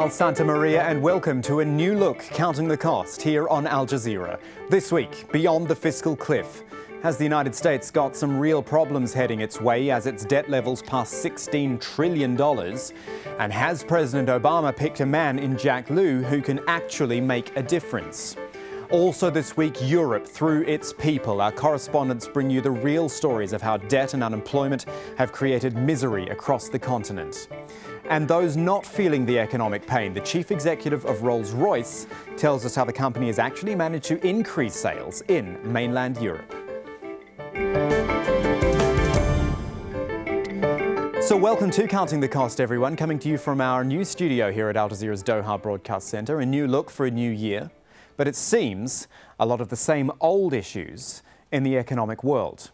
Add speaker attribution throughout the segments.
Speaker 1: Miguel Santamaria, and welcome to a new look counting the cost here on Al Jazeera. This week, beyond the fiscal cliff. Has the United States got some real problems heading its way as its debt levels pass $16 trillion? And has President Obama picked a man in Jack Lew who can actually make a difference? Also this week, Europe through its people. Our correspondents bring you the real stories of how debt and unemployment have created misery across the continent. And those not feeling the economic pain, the chief executive of Rolls-Royce tells us how the company has actually managed to increase sales in mainland Europe. So welcome to Counting the Cost, everyone, coming to you from our new studio here at Al Jazeera's Doha Broadcast Centre. A new look for a new year. But it seems a lot of the same old issues in the economic world.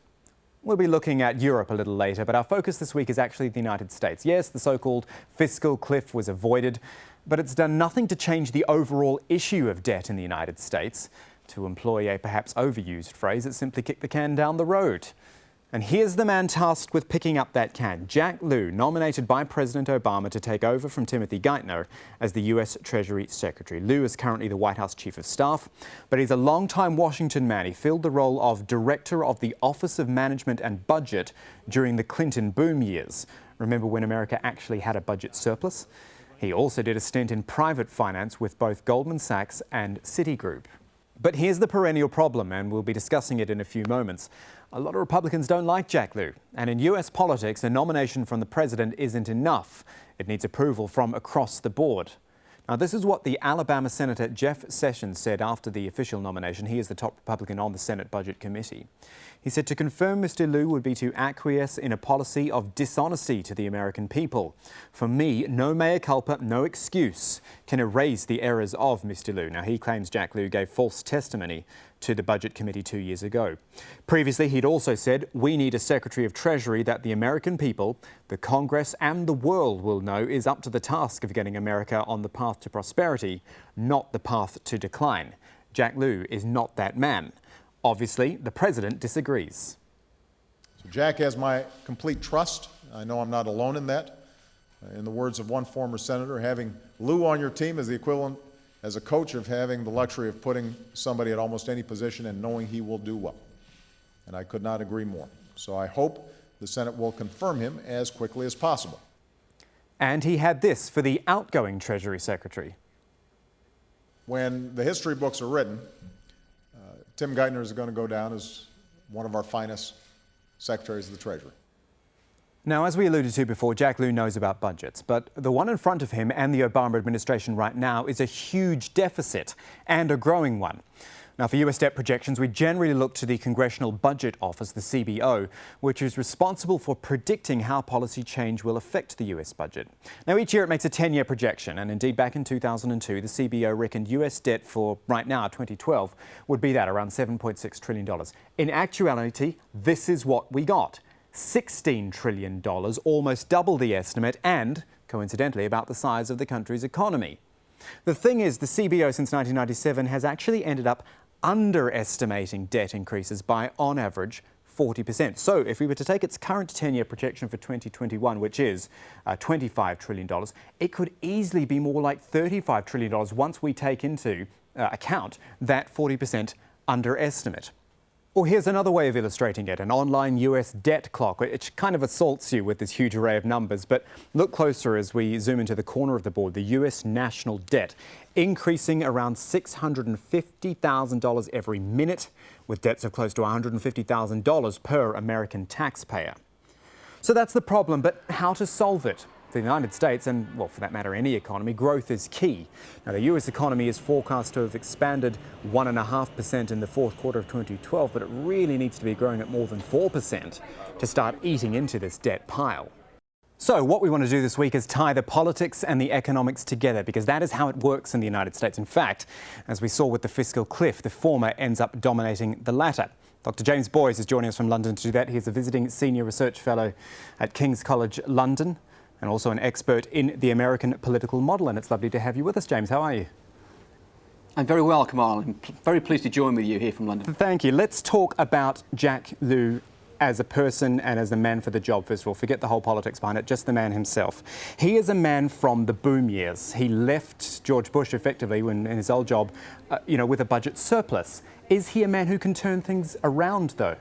Speaker 1: We'll be looking at Europe a little later, but our focus this week is actually the United States. Yes, the so-called fiscal cliff was avoided, but it's done nothing to change the overall issue of debt in the United States. To employ a perhaps overused phrase, it simply kicked the can down the road. And here's the man tasked with picking up that can, Jack Lew, nominated by President Obama to take over from Timothy Geithner as the U.S. Treasury Secretary. Lew is currently the White House Chief of Staff, but he's a long-time Washington man. He filled the role of Director of the Office of Management and Budget during the Clinton boom years. Remember when America actually had a budget surplus? He also did a stint in private finance with both Goldman Sachs and Citigroup. But here's the perennial problem, and we'll be discussing it in a few moments. A lot of Republicans don't like Jack Lew, and in US politics, a nomination from the president isn't enough. It needs approval from across the board. Now, this is what the Alabama Senator Jeff Sessions said after the official nomination. He is the top Republican on the Senate Budget Committee. He said to confirm Mr. Lew would be to acquiesce in a policy of dishonesty to the American people. For me, no mea culpa, no excuse can erase the errors of Mr. Lew. Now, he claims Jack Lew gave false testimony to the Budget Committee 2 years ago. Previously, he'd also said, we need a Secretary of Treasury that the American people, the Congress and the world will know is up to the task of getting America on the path to prosperity, not the path to decline. Jack Lew is not that man. Obviously, the president disagrees.
Speaker 2: So Jack has my complete trust. I know I'm not alone in that. In the words of one former senator, having Lew on your team is the equivalent as a coach of having the luxury of putting somebody at almost any position and knowing he will do well. And I could not agree more. So I hope the Senate will confirm him as quickly as possible.
Speaker 1: And he had this for the outgoing Treasury Secretary.
Speaker 2: When the history books are written, Tim Geithner is going to go down as one of our finest secretaries of the Treasury.
Speaker 1: Now, as we alluded to before, Jack Lew knows about budgets, but the one in front of him and the Obama administration right now is a huge deficit, and a growing one. Now, for US debt projections, we generally look to the Congressional Budget Office, the CBO, which is responsible for predicting how policy change will affect the US budget. Now, each year it makes a 10-year projection, and indeed back in 2002, the CBO reckoned US debt for right now, 2012, would be that, around $7.6 trillion. In actuality, this is what we got. $16 trillion, almost double the estimate, and, coincidentally, about the size of the country's economy. The thing is, the CBO since 1997 has actually ended up underestimating debt increases by, on average, 40%. So if we were to take its current 10-year projection for 2021, which is $25 trillion, it could easily be more like $35 trillion once we take into account that 40% underestimate. Or here's another way of illustrating it, an online US debt clock, which kind of assaults you with this huge array of numbers. But look closer as we zoom into the corner of the board, the US national debt, increasing around $650,000 every minute, with debts of close to $150,000 per American taxpayer. So that's the problem, but how to solve it? For the United States, and, well, for that matter, any economy, growth is key. Now, the US economy is forecast to have expanded 1.5% in the fourth quarter of 2012, but it really needs to be growing at more than 4% to start eating into this debt pile. So what we want to do this week is tie the politics and the economics together, because that is how it works in the United States. In fact, as we saw with the fiscal cliff, the former ends up dominating the latter. Dr. James Boyce is joining us from London to do that. He's a visiting senior research fellow at King's College London, and also an expert in the American political model. And it's lovely to have you with us, James. How are you?
Speaker 3: I'm very well, Kamal. I'm very pleased to join with you here from London.
Speaker 1: Thank you. Let's talk about Jack Lew as a person and as a man for the job, first of all. Forget the whole politics behind it, just the man himself. He is a man from the boom years. He left George Bush effectively in his old job, with a budget surplus. Is he a man who can turn things around, though?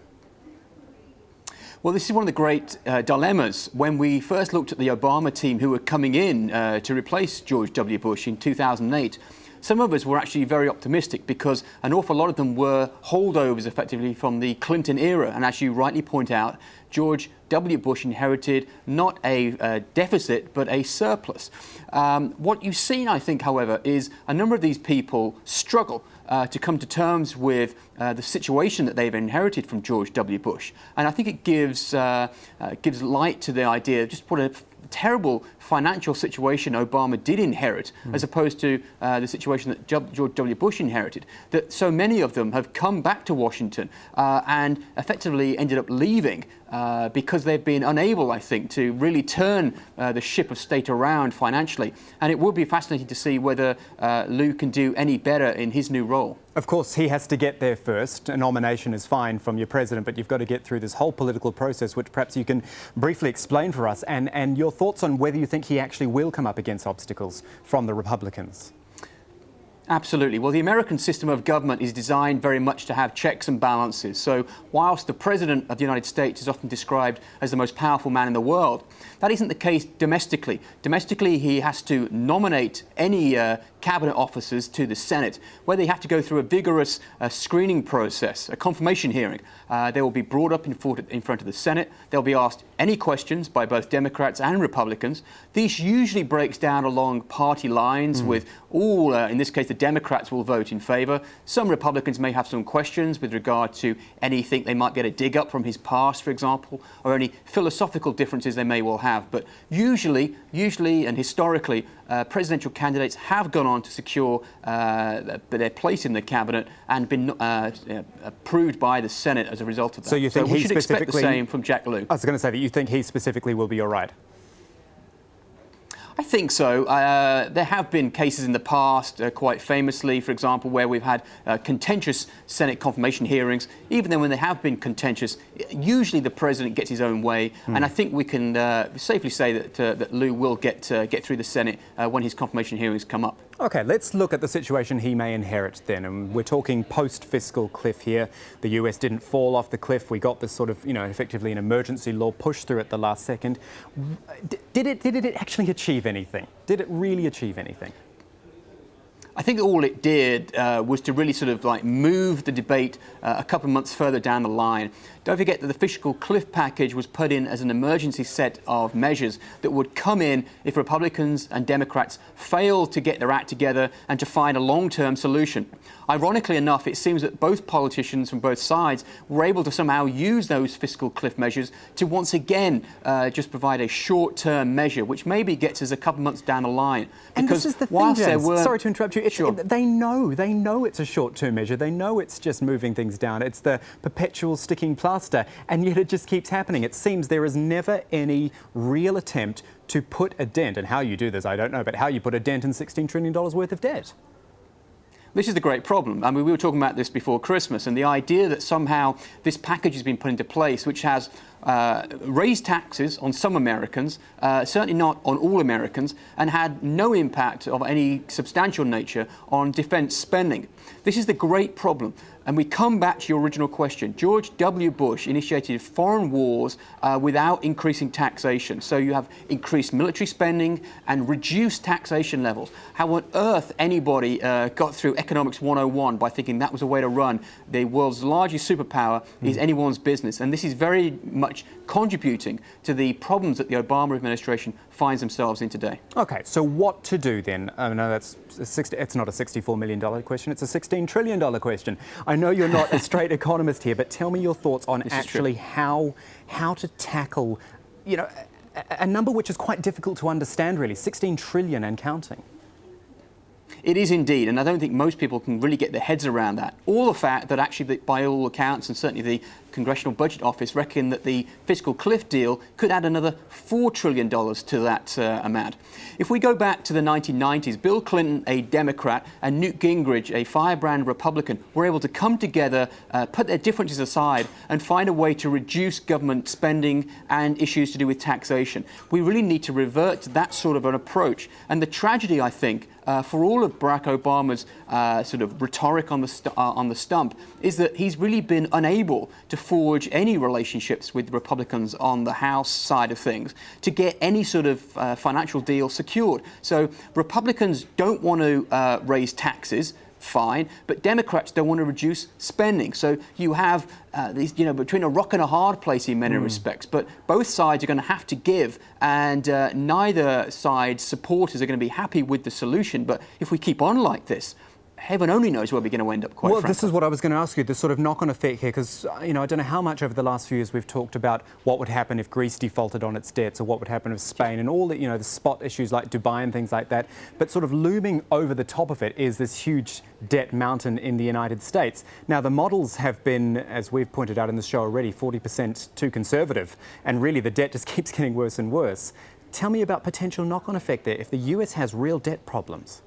Speaker 3: Well, this is one of the great dilemmas. When we first looked at the Obama team who were coming in to replace George W. Bush in 2008, some of us were actually very optimistic because an awful lot of them were holdovers effectively from the Clinton era. And as you rightly point out, George W. Bush inherited not a deficit, but a surplus. What you've seen, I think, however, is a number of these people struggle to come to terms with the situation that they've inherited from George W. Bush. And I think it gives light to the idea of just what a terrible financial situation Obama did inherit, as opposed to the situation that George W. Bush inherited, that so many of them have come back to Washington and effectively ended up leaving because they've been unable, I think, to really turn the ship of state around financially. And it will be fascinating to see whether Lou can do any better in his new role.
Speaker 1: Of course, he has to get there first. A nomination is fine from your president, but you've got to get through this whole political process, which perhaps you can briefly explain for us, and your thoughts on whether you think he actually will come up against obstacles from the Republicans.
Speaker 3: Absolutely. Well, the American system of government is designed very much to have checks and balances. So whilst the President of the United States is often described as the most powerful man in the world, that isn't the case domestically. Domestically, he has to nominate any cabinet officers to the Senate, where they have to go through a vigorous screening process, a confirmation hearing. They will be brought up in front of the Senate. They'll be asked any questions by both Democrats and Republicans. This usually breaks down along party lines with all, in this case, the Democrats will vote in favor. Some Republicans may have some questions with regard to anything they might be able to dig up from his past, for example, or any philosophical differences they may well have. But usually and historically, presidential candidates have gone on to secure their place in the cabinet and been approved by the Senate as a result of that.
Speaker 1: So you think
Speaker 3: we should expect the same from Jack Lew.
Speaker 1: I was going to say that you think he specifically will be all right.
Speaker 3: I think so. There have been cases in the past, quite famously, for example, where we've had contentious Senate confirmation hearings. Even then, when they have been contentious, usually the president gets his own way. And I think we can safely say that Lew will get through the Senate when his confirmation hearings come up.
Speaker 1: OK, let's look at the situation he may inherit then. And we're talking post-fiscal cliff here. The US didn't fall off the cliff. We got this sort of, effectively an emergency law pushed through at the last second. Did it actually achieve anything? Did it really achieve anything?
Speaker 3: I think all it did was to really sort of move the debate a couple of months further down the line. Don't forget that the fiscal cliff package was put in as an emergency set of measures that would come in if Republicans and Democrats failed to get their act together and to find a long-term solution. Ironically enough, it seems that both politicians from both sides were able to somehow use those fiscal cliff measures to once again just provide a short-term measure, which maybe gets us a couple of months down the line.
Speaker 1: And this is the thing, James. Sorry to interrupt you. They know it's a short-term measure. They know it's just moving things down. It's the perpetual sticking plaster, and yet it just keeps happening. It seems there is never any real attempt to put a dent, and how you do this, I don't know, but how you put a dent in $16 trillion worth of debt.
Speaker 3: This is the great problem. I mean, we were talking about this before Christmas, and the idea that somehow this package has been put into place, which has raised taxes on some Americans, certainly not on all Americans, and had no impact of any substantial nature on defense spending. This is the great problem. And we come back to your original question. George W. Bush initiated foreign wars without increasing taxation. So you have increased military spending and reduced taxation levels. How on earth anybody got through Economics 101 by thinking that was a way to run the world's largest superpower is anyone's business. And this is very much contributing to the problems that the Obama administration finds themselves in today. OK, so what to do then? I know that's it's not a $64 million question, it's a $16 trillion question. I know you're not a straight economist here, but tell me your thoughts on actually how to tackle, a number which is quite difficult to understand, really, 16 trillion and counting. It is indeed, and I don't think most people can really get their heads around that. Or the fact that actually, by all accounts, and certainly the Congressional Budget Office reckon that the fiscal cliff deal could add another $4 trillion to that amount. If we go back to the 1990s, Bill Clinton, a Democrat, and Newt Gingrich, a firebrand Republican, were able to come together, put their differences aside, and find a way to reduce government spending and issues to do with taxation. We really need to revert to that sort of an approach. And the tragedy, I think, for all of Barack Obama's sort of rhetoric on the stump is that he's really been unable to forge any relationships with Republicans on the House side of things to get any sort of financial deal secured. So Republicans don't want to raise taxes, fine, but Democrats don't want to reduce spending. So you have these, between a rock and a hard place in many respects. But both sides are going to have to give, and neither side's supporters are going to be happy with the solution. But if we keep on like this, heaven only knows where we're going to end up, quite frankly.
Speaker 1: Well, this is what I was going to ask you, the sort of knock-on effect here, because, I don't know how much over the last few years we've talked about what would happen if Greece defaulted on its debts, or what would happen if Spain, and all the, the spot issues like Dubai and things like that. But sort of looming over the top of it is this huge debt mountain in the United States. Now, the models have been, as we've pointed out in the show already, 40% too conservative, and really the debt just keeps getting worse and worse. Tell me about potential knock-on effect there if the US has real debt problems.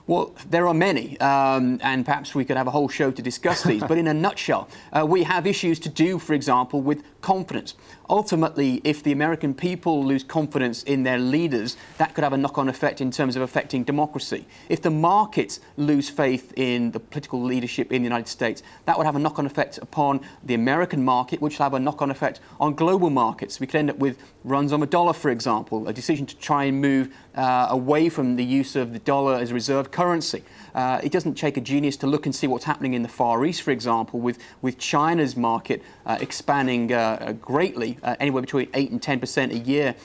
Speaker 3: Well, there are many, and perhaps we could have a whole show to discuss these. But in a nutshell, we have issues to do, for example, with confidence. Ultimately, if the American people lose confidence in their leaders, that could have a knock-on effect in terms of affecting democracy. If the markets lose faith in the political leadership in the United States, that would have a knock-on effect upon the American market, which will have a knock-on effect on global markets. We could end up with runs on the dollar, for example, a decision to try and move away from the use of the dollar as a reserve currency. It doesn't take a genius to look and see what's happening in the Far East, for example, with China's market expanding greatly, anywhere between 8 and 10% a year,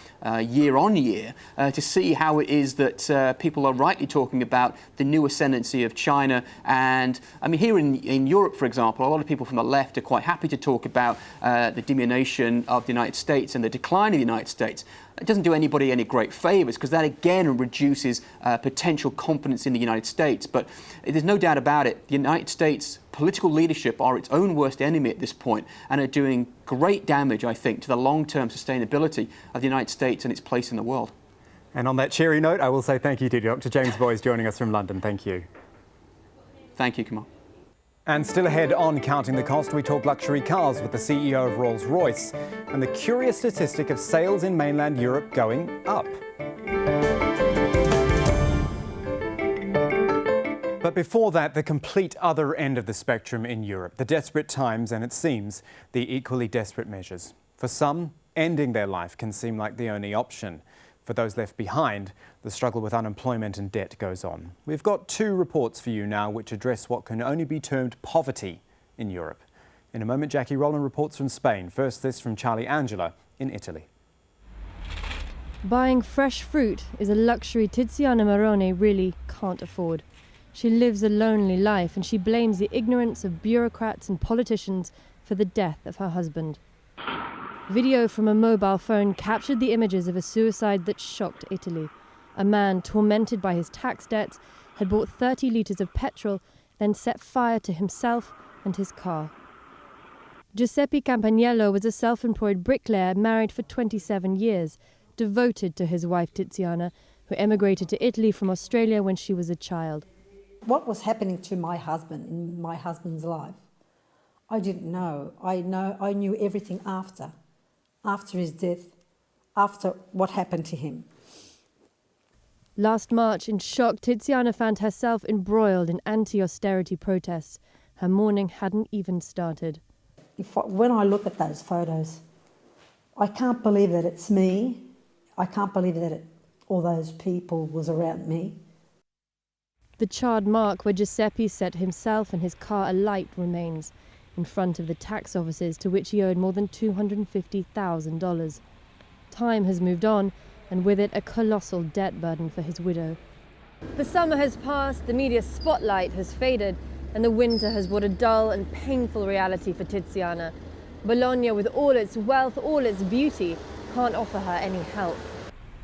Speaker 3: year on year, to see how it is that people are rightly talking about the new ascendancy of China. And I mean, here in Europe, for example, a lot of people from the left are quite happy to talk about the diminution of the United States and the decline of the United States. It doesn't do anybody any great favours, because that again reduces potential confidence in the United States. But there's no doubt about it, the United States political leadership are its own worst enemy at this point and are doing great damage, I think, to the long-term sustainability of the United States and its place in the world.
Speaker 1: And on that cheery note, I will say thank you to Dr. James Boyce joining us from London. Thank you.
Speaker 3: Thank you, Kamal.
Speaker 1: And still ahead on Counting the Cost, we talk luxury cars with the CEO of Rolls-Royce and the curious statistic of sales in mainland Europe going up. But before that, the complete other end of the spectrum in Europe, the desperate times and, it seems, the equally desperate measures. For some, ending their life can seem like the only option. For those left behind, the struggle with unemployment and debt goes on. We've got two reports for you now which address what can only be termed poverty in Europe. In a moment, Rowland reports from Spain. First, this from Charlie Angela in Italy.
Speaker 4: Buying fresh fruit is a luxury Tiziana Marrone really can't afford. She lives a lonely life, and she blames the ignorance of bureaucrats and politicians for the death of her husband. Video from a mobile phone captured the images of a suicide that shocked Italy. A man, tormented by his tax debts, had bought 30 litres of petrol, then set fire to himself and his car. Giuseppe Campagnello was a self-employed bricklayer married for 27 years, devoted to his wife Tiziana, who emigrated to Italy from Australia when she was a child.
Speaker 5: What was happening to my husband in my husband's life, I didn't know. I knew everything after his death, after what happened to him.
Speaker 4: Last March, in shock, Tiziana found herself embroiled in anti-austerity protests. Her mourning hadn't even started.
Speaker 5: When I look at those photos, I can't believe that it's me. I can't believe that all those people was around me.
Speaker 4: The charred mark where Giuseppe set himself and his car alight remains, in front of the tax offices to which he owed more than $250,000. Time has moved on, and with it a colossal debt burden for his widow. The summer has passed, the media spotlight has faded, and the winter has brought a dull and painful reality for Tiziana. Bologna, with all its wealth, all its beauty, can't offer her any help.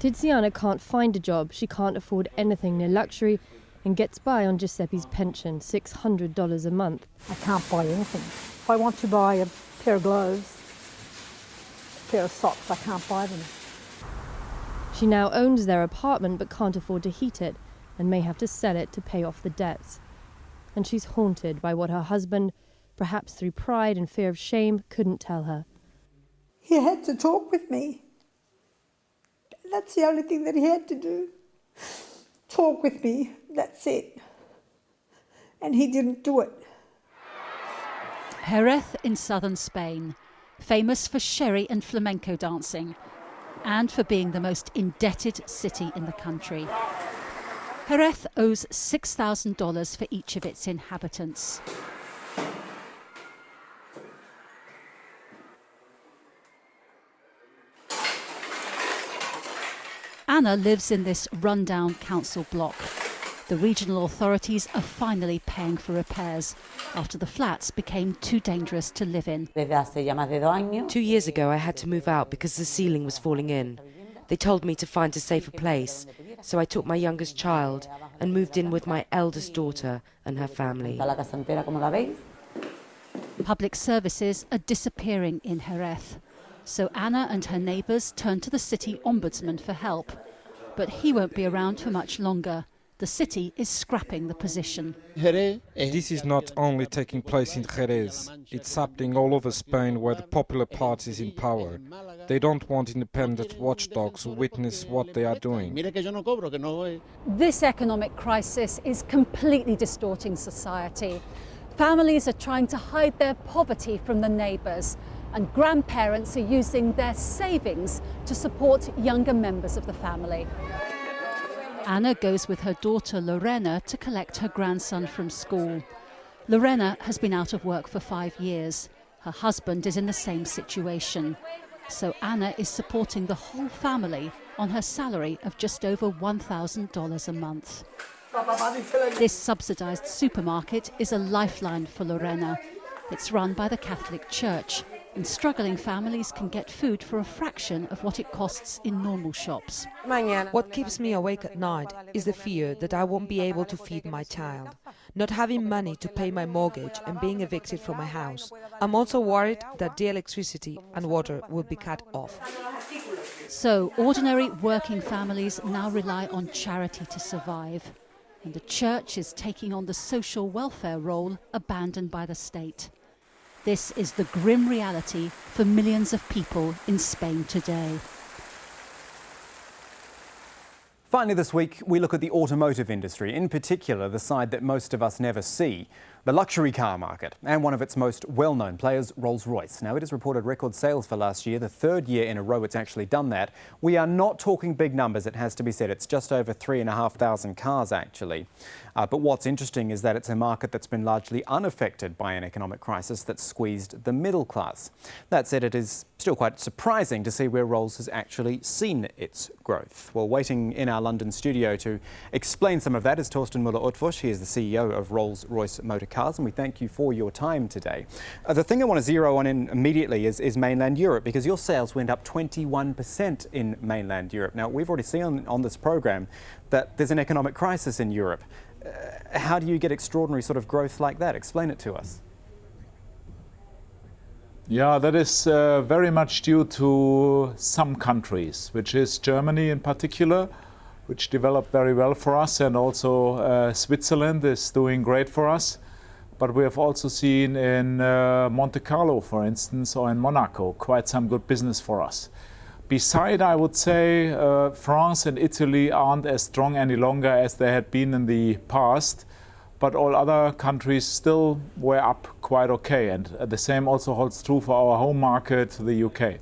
Speaker 4: Tiziana can't find a job, she can't afford anything near luxury and gets by on Giuseppe's pension, $600 a month.
Speaker 5: I can't buy anything. If I want to buy a pair of gloves, a pair of socks, I can't buy them.
Speaker 4: She now owns their apartment but can't afford to heat it and may have to sell it to pay off the debts. And she's haunted by what her husband, perhaps through pride and fear of shame, couldn't tell her.
Speaker 5: He had to talk with me. That's the only thing that he had to do. Talk with me, that's it. And he didn't do it.
Speaker 6: Jerez in southern Spain, famous for sherry and flamenco dancing, and for being the most indebted city in the country. Jerez owes $6,000 for each of its inhabitants. Anna lives in this rundown council block. The regional authorities are finally paying for repairs after the flats became too dangerous to live in.
Speaker 7: 2 years ago I had to move out because the ceiling was falling in. They told me to find a safer place, so I took my youngest child and moved in with my eldest daughter and her family.
Speaker 6: Public services are disappearing in Jerez, so Anna and her neighbours turn to the city ombudsman for help. But he won't be around for much longer. The city is scrapping the position.
Speaker 8: This is not only taking place in Jerez, it's happening all over Spain where the popular party is in power. They don't want independent watchdogs who witness what they are doing.
Speaker 6: This economic crisis is completely distorting society. Families are trying to hide their poverty from the neighbours, and grandparents are using their savings to support younger members of the family. Anna goes with her daughter Lorena to collect her grandson from school. Lorena has been out of work for 5 years. Her husband is in the same situation. So Anna is supporting the whole family on her salary of just over $1,000 a month. This subsidised supermarket is a lifeline for Lorena. It's run by the Catholic Church, and struggling families can get food for a fraction of what it costs in normal shops.
Speaker 7: What keeps me awake at night is the fear that I won't be able to feed my child, not having money to pay my mortgage and being evicted from my house. I'm also worried that the electricity and water will be cut off.
Speaker 6: So ordinary working families now rely on charity to survive. And the church is taking on the social welfare role abandoned by the state. This is the grim reality for millions of people in Spain today.
Speaker 1: Finally this week, we look at the automotive industry, in particular the side that most of us never see, the luxury car market, and one of its most well-known players, Rolls-Royce. Now, it has reported record sales for last year, the third year in a row it's actually done that. We are not talking big numbers, it has to be said. It's just over 3,500 cars, actually. But what's interesting is that it's a market that's been largely unaffected by an economic crisis that's squeezed the middle class. That said, it is still quite surprising to see where Rolls has actually seen its growth. Well, waiting in our London studio to explain some of that is Torsten Müller-Utfusch. He is the CEO of Rolls-Royce Motor Cars, and we thank you for your time today. The thing I want to zero on in immediately is mainland Europe, because your sales went up 21% in mainland Europe. Now, we've already seen on this program that there's an economic crisis in Europe. How do you get extraordinary sort of growth like that? Explain it to us.
Speaker 9: Yeah, that is very much due to some countries, which is Germany in particular, which developed very well for us, and also Switzerland is doing great for us. But we have also seen in Monte Carlo, for instance, or in Monaco, quite some good business for us. Beside, I would say, France and Italy aren't as strong any longer as they had been in the past, but all other countries still were up quite okay, and the same also holds true for our home market, the UK.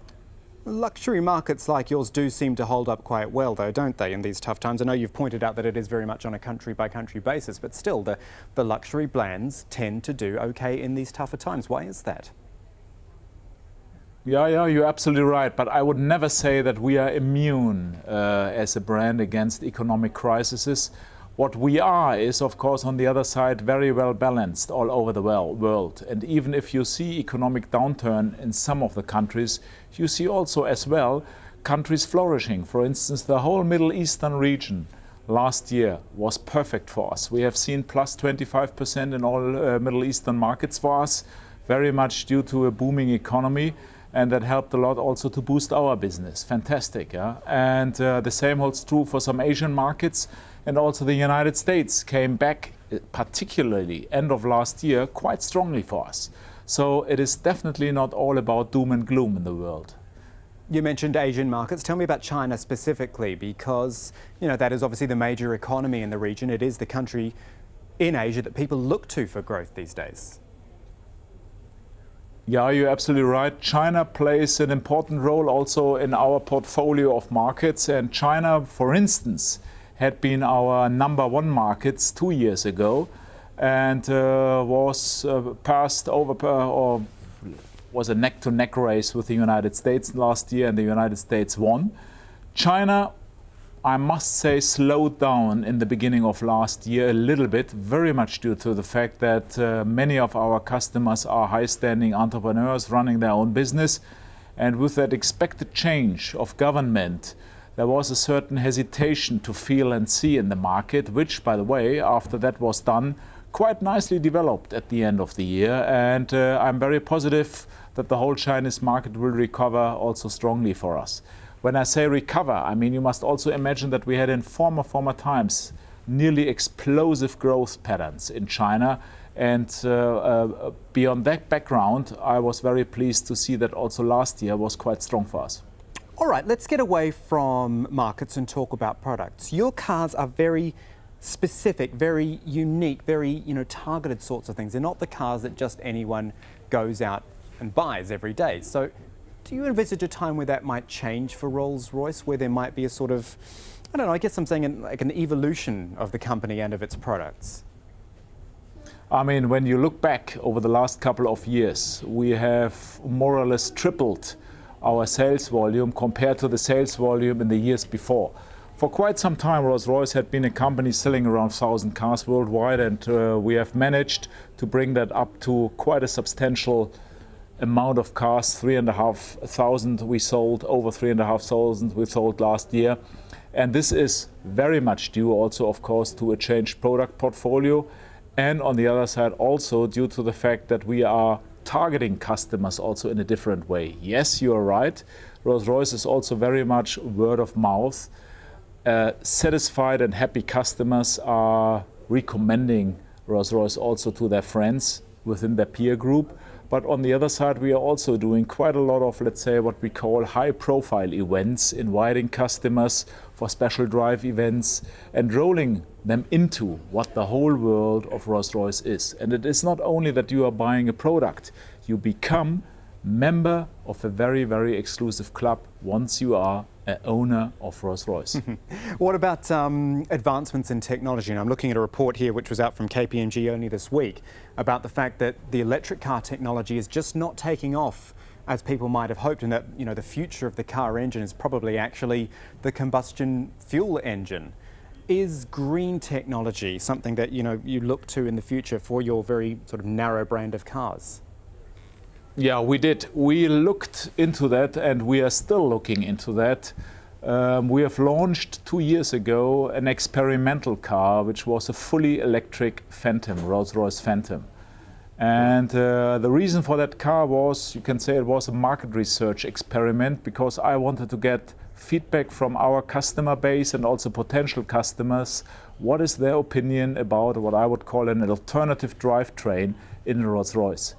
Speaker 1: Luxury markets like yours do seem to hold up quite well, though, don't they, in these tough times? I know you've pointed out that it is very much on a country-by-country basis, but still, the luxury brands tend to do okay in these tougher times. Why is that?
Speaker 9: Yeah, you're absolutely right. But I would never say that we are immune as a brand against economic crises. What we are is, of course, on the other side, very well balanced all over the world. And even if you see economic downturn in some of the countries, you see also as well countries flourishing. For instance, the whole Middle Eastern region last year was perfect for us. We have seen plus 25% in all Middle Eastern markets for us, very much due to a booming economy, and that helped a lot also to boost our business. Fantastic, yeah? And the same holds true for some Asian markets, and also the United States came back, particularly end of last year, quite strongly for us. So it is definitely not all about doom and gloom in the world.
Speaker 1: You mentioned Asian markets. Tell me about China specifically, because that is obviously the major economy in the region. It is the country in Asia that people look to for growth these days.
Speaker 9: Yeah, you're absolutely right. China plays an important role also in our portfolio of markets. And China, for instance, had been our #1 markets 2 years ago, and was passed over or was a neck-to-neck race with the United States last year, and the United States won. China, I must say, slowed down in the beginning of last year a little bit, very much due to the fact that many of our customers are high-standing entrepreneurs running their own business. And with that expected change of government, there was a certain hesitation to feel and see in the market, which, by the way, after that was done, quite nicely developed at the end of the year. And I'm very positive that the whole Chinese market will recover also strongly for us. When I say recover, I mean you must also imagine that we had in former times nearly explosive growth patterns in China. And beyond that background, I was very pleased to see that also last year was quite strong for us.
Speaker 1: All right, let's get away from markets and talk about products. Your cars are very specific, very unique, very targeted sorts of things. They're not the cars that just anyone goes out and buys every day. So do you envisage a time where that might change for Rolls-Royce, where there might be a sort of, I don't know, I guess I'm saying like an evolution of the company and of its products?
Speaker 9: I mean, when you look back over the last couple of years, we have more or less tripled our sales volume compared to the sales volume in the years before. For quite some time, Rolls-Royce had been a company selling around 1,000 cars worldwide, and we have managed to bring that up to quite a substantial amount of cars. 3,500 we sold, over 3,500 we sold last year. And this is very much due also, of course, to a changed product portfolio. And on the other side, also due to the fact that we are targeting customers also in a different way. Yes, you are right. Rolls-Royce is also very much word of mouth. Satisfied and happy customers are recommending Rolls-Royce also to their friends within their peer group. But on the other side, we are also doing quite a lot of, let's say, what we call high-profile events, inviting customers for special drive events and rolling them into what the whole world of Rolls-Royce is. And it is not only that you are buying a product, you become member of a very, very exclusive club once you are an owner of Rolls-Royce.
Speaker 1: What about advancements in technology? And I'm looking at a report here which was out from KPMG only this week about the fact that the electric car technology is just not taking off as people might have hoped, and that the future of the car engine is probably actually the combustion fuel engine. Is green technology something that you look to in the future for your very sort of narrow brand of cars?
Speaker 9: Yeah, we did. We looked into that, and we are still looking into that. We have launched 2 years ago an experimental car, which was a fully electric Phantom, Rolls-Royce Phantom. And the reason for that car was, you can say it was a market research experiment, because I wanted to get feedback from our customer base and also potential customers. What is their opinion about what I would call an alternative drivetrain in Rolls-Royce?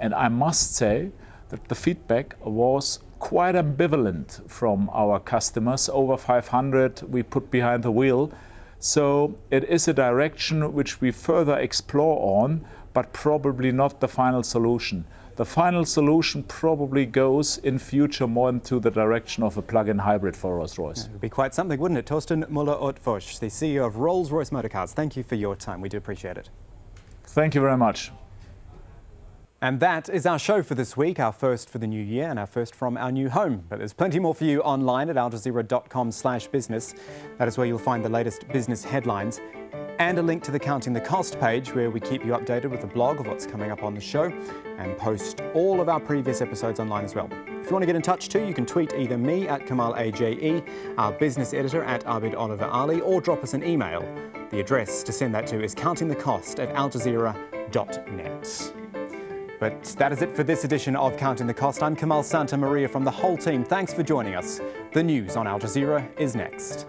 Speaker 9: And I must say that the feedback was quite ambivalent from our customers. Over 500 we put behind the wheel. So it is a direction which we further explore on, but probably not the final solution. The final solution probably goes in future more into the direction of a plug-in hybrid for Rolls-Royce.
Speaker 1: It would be quite something, wouldn't it? Torsten Müller-Ottfusch, the CEO of Rolls-Royce Motor Cars. Thank you for your time. We do appreciate it.
Speaker 9: Thank you very much.
Speaker 1: And that is our show for this week, our first for the new year and our first from our new home. But there's plenty more for you online at aljazeera.com/business. That is where you'll find the latest business headlines and a link to the Counting the Cost page where we keep you updated with a blog of what's coming up on the show and post all of our previous episodes online as well. If you want to get in touch too, you can tweet either me at Kamal AJE, our business editor at Abid Oliver Ali, or drop us an email. The address to send that to is countingthecost@aljazeera.net. But that is it for this edition of Counting the Cost. I'm Kamal Santa Maria from the whole team. Thanks for joining us. The news on Al Jazeera is next.